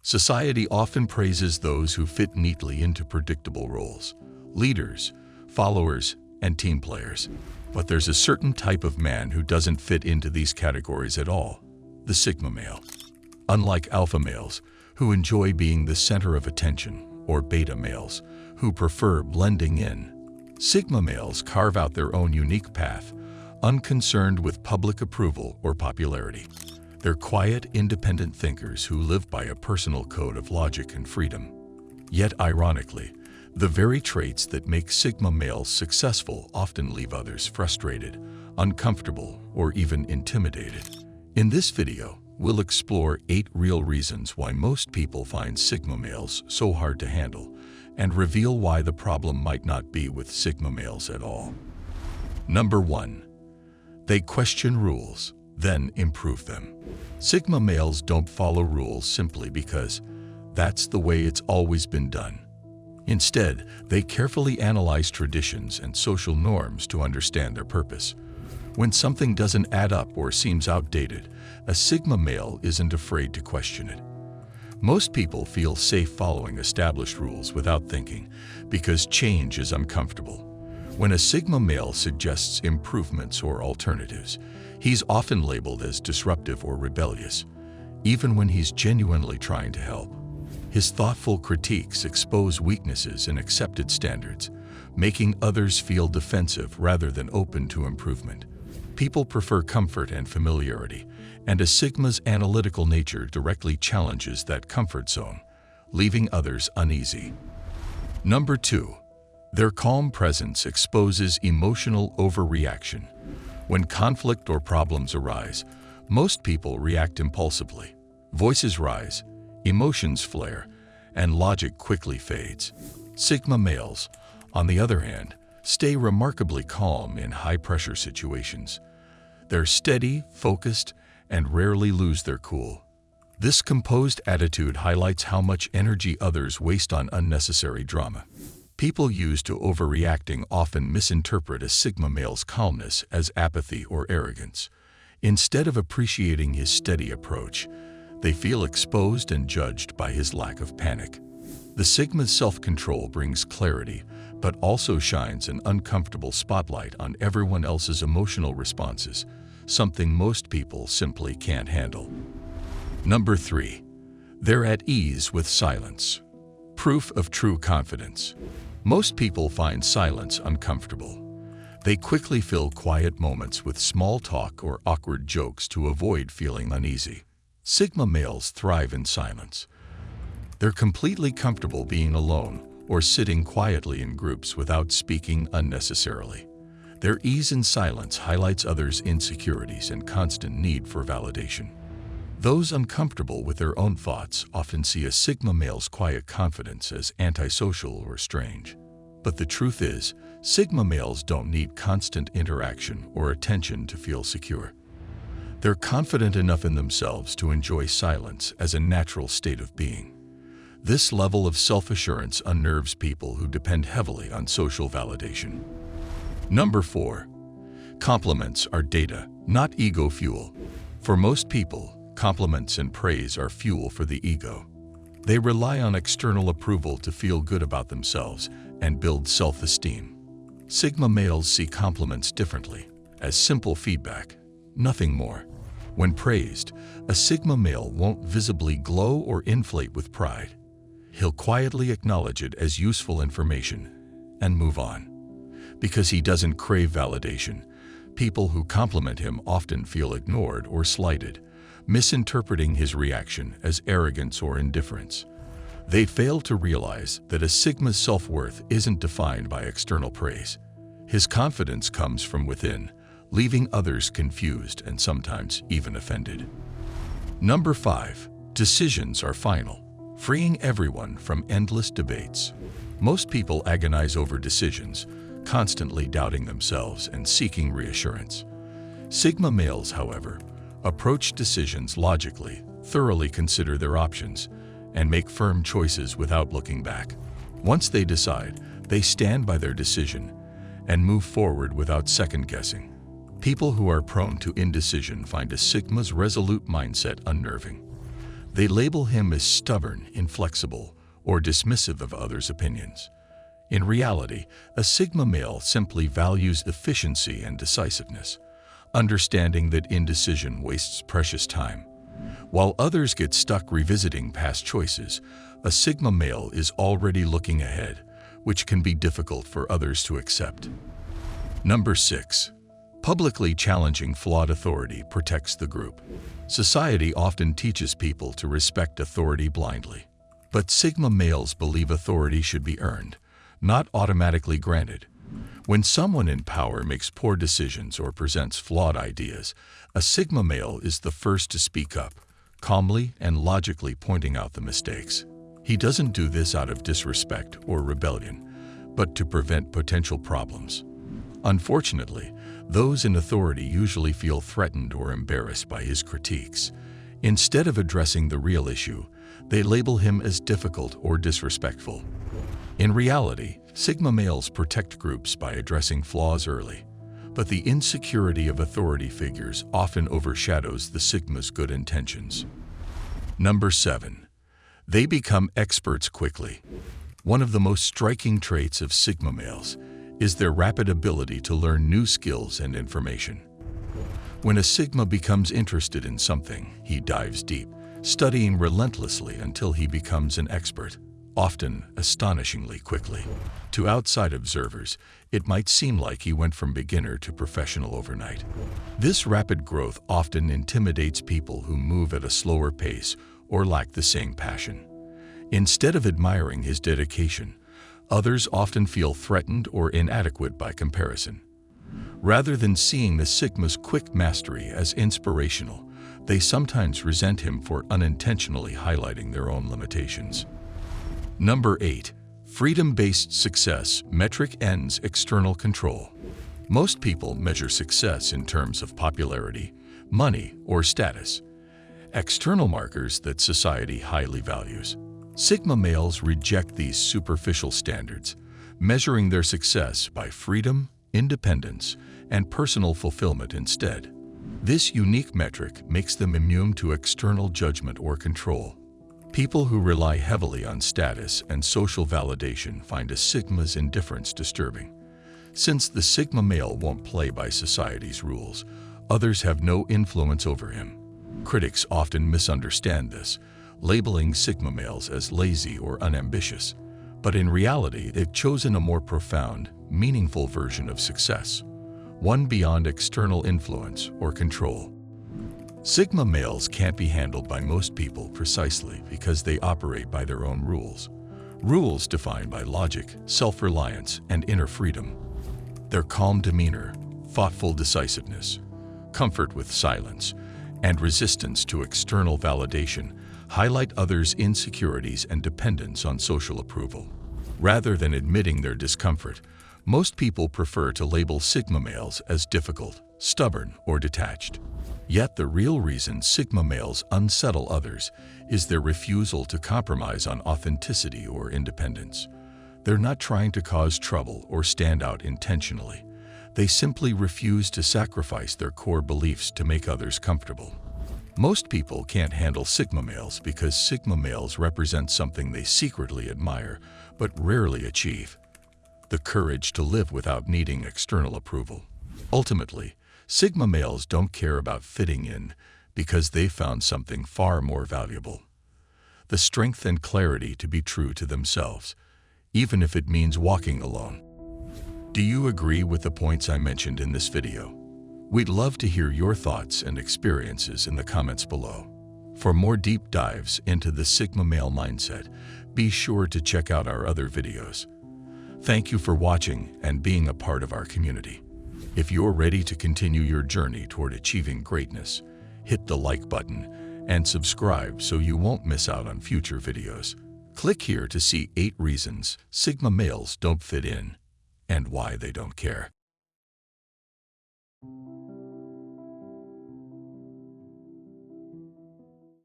Society often praises those who fit neatly into predictable roles: leaders, followers, and team players. But there's a certain type of man who doesn't fit into these categories at all: the Sigma male. Unlike alpha males, who enjoy being the center of attention, or beta males, who prefer blending in, Sigma males carve out their own unique path, unconcerned with public approval or popularity. They're quiet, independent thinkers who live by a personal code of logic and freedom. Yet, ironically, the very traits that make Sigma males successful often leave others frustrated, uncomfortable, or even intimidated. In this video, we'll explore 8 real reasons why most people find Sigma males so hard to handle, and reveal why the problem might not be with Sigma males at all. Number 1. They question rules, then improve them. Sigma males don't follow rules simply because that's the way it's always been done. Instead, they carefully analyze traditions and social norms to understand their purpose. When something doesn't add up or seems outdated, a Sigma male isn't afraid to question it. Most people feel safe following established rules without thinking, because change is uncomfortable. When a Sigma male suggests improvements or alternatives, he's often labeled as disruptive or rebellious, even when he's genuinely trying to help. His thoughtful critiques expose weaknesses in accepted standards, making others feel defensive rather than open to improvement. People prefer comfort and familiarity, and a Sigma's analytical nature directly challenges that comfort zone, leaving others uneasy. Number 2. Their calm presence exposes emotional overreaction. When conflict or problems arise, most people react impulsively. Voices rise, emotions flare, and logic quickly fades. Sigma males, on the other hand, stay remarkably calm in high-pressure situations. They're steady, focused, and rarely lose their cool. This composed attitude highlights how much energy others waste on unnecessary drama. People used to overreacting often misinterpret a Sigma male's calmness as apathy or arrogance. Instead of appreciating his steady approach, they feel exposed and judged by his lack of panic. The Sigma's self-control brings clarity, but also shines an uncomfortable spotlight on everyone else's emotional responses, something most people simply can't handle. Number 3. They're at ease with silence. Proof of true confidence. Most people find silence uncomfortable. They quickly fill quiet moments with small talk or awkward jokes to avoid feeling uneasy. Sigma males thrive in silence. They're completely comfortable being alone or sitting quietly in groups without speaking unnecessarily. Their ease in silence highlights others' insecurities and constant need for validation. Those uncomfortable with their own thoughts often see a Sigma male's quiet confidence as antisocial or strange. But the truth is, Sigma males don't need constant interaction or attention to feel secure. They're confident enough in themselves to enjoy silence as a natural state of being. This level of self-assurance unnerves people who depend heavily on social validation. Number 4. Compliments are data, not ego fuel. For most people, compliments and praise are fuel for the ego. They rely on external approval to feel good about themselves and build self-esteem. Sigma males see compliments differently, as simple feedback, nothing more. When praised, a Sigma male won't visibly glow or inflate with pride. He'll quietly acknowledge it as useful information and move on. Because he doesn't crave validation, people who compliment him often feel ignored or slighted, misinterpreting his reaction as arrogance or indifference. They fail to realize that a Sigma's self-worth isn't defined by external praise. His confidence comes from within, leaving others confused and sometimes even offended. Number 5. Decisions are final, freeing everyone from endless debates. Most people agonize over decisions, constantly doubting themselves and seeking reassurance. Sigma males, however, approach decisions logically, thoroughly consider their options, and make firm choices without looking back. Once they decide, they stand by their decision and move forward without second-guessing. People who are prone to indecision find a Sigma's resolute mindset unnerving. They label him as stubborn, inflexible, or dismissive of others' opinions. In reality, a Sigma male simply values efficiency and decisiveness, understanding that indecision wastes precious time. While others get stuck revisiting past choices, a Sigma male is already looking ahead, which can be difficult for others to accept. Number 6. Publicly challenging flawed authority protects the group. Society often teaches people to respect authority blindly. But Sigma males believe authority should be earned, not automatically granted. When someone in power makes poor decisions or presents flawed ideas, a Sigma male is the first to speak up, calmly and logically pointing out the mistakes. He doesn't do this out of disrespect or rebellion, but to prevent potential problems. Unfortunately, those in authority usually feel threatened or embarrassed by his critiques. Instead of addressing the real issue, they label him as difficult or disrespectful. In reality, Sigma males protect groups by addressing flaws early, but the insecurity of authority figures often overshadows the Sigma's good intentions. Number 7. They become experts quickly. One of the most striking traits of Sigma males is their rapid ability to learn new skills and information. When a Sigma becomes interested in something, he dives deep, studying relentlessly until he becomes an expert, often astonishingly quickly. To outside observers, it might seem like he went from beginner to professional overnight. This rapid growth often intimidates people who move at a slower pace or lack the same passion. Instead of admiring his dedication, others often feel threatened or inadequate by comparison. Rather than seeing the Sigma's quick mastery as inspirational, they sometimes resent him for unintentionally highlighting their own limitations. Number 8. Freedom-based success metric ends external control. Most people measure success in terms of popularity, money, or status, external markers that society highly values. Sigma males reject these superficial standards, measuring their success by freedom, independence, and personal fulfillment instead. This unique metric makes them immune to external judgment or control. People who rely heavily on status and social validation find a Sigma's indifference disturbing. Since the Sigma male won't play by society's rules, others have no influence over him. Critics often misunderstand this, labeling Sigma males as lazy or unambitious, but in reality they've chosen a more profound, meaningful version of success, one beyond external influence or control. Sigma males can't be handled by most people precisely because they operate by their own rules. Rules defined by logic, self-reliance, and inner freedom. Their calm demeanor, thoughtful decisiveness, comfort with silence, and resistance to external validation highlight others' insecurities and dependence on social approval. Rather than admitting their discomfort, most people prefer to label Sigma males as difficult, stubborn, or detached. Yet the real reason Sigma males unsettle others is their refusal to compromise on authenticity or independence. They're not trying to cause trouble or stand out intentionally. They simply refuse to sacrifice their core beliefs to make others comfortable. Most people can't handle Sigma males because Sigma males represent something they secretly admire but rarely achieve: the courage to live without needing external approval. Ultimately, Sigma males don't care about fitting in because they found something far more valuable: the strength and clarity to be true to themselves, even if it means walking alone. Do you agree with the points I mentioned in this video? We'd love to hear your thoughts and experiences in the comments below. For more deep dives into the Sigma male mindset, be sure to check out our other videos. Thank you for watching and being a part of our community. If you're ready to continue your journey toward achieving greatness, hit the like button and subscribe so you won't miss out on future videos. Click here to see 8 reasons Sigma males don't fit in and why they don't care.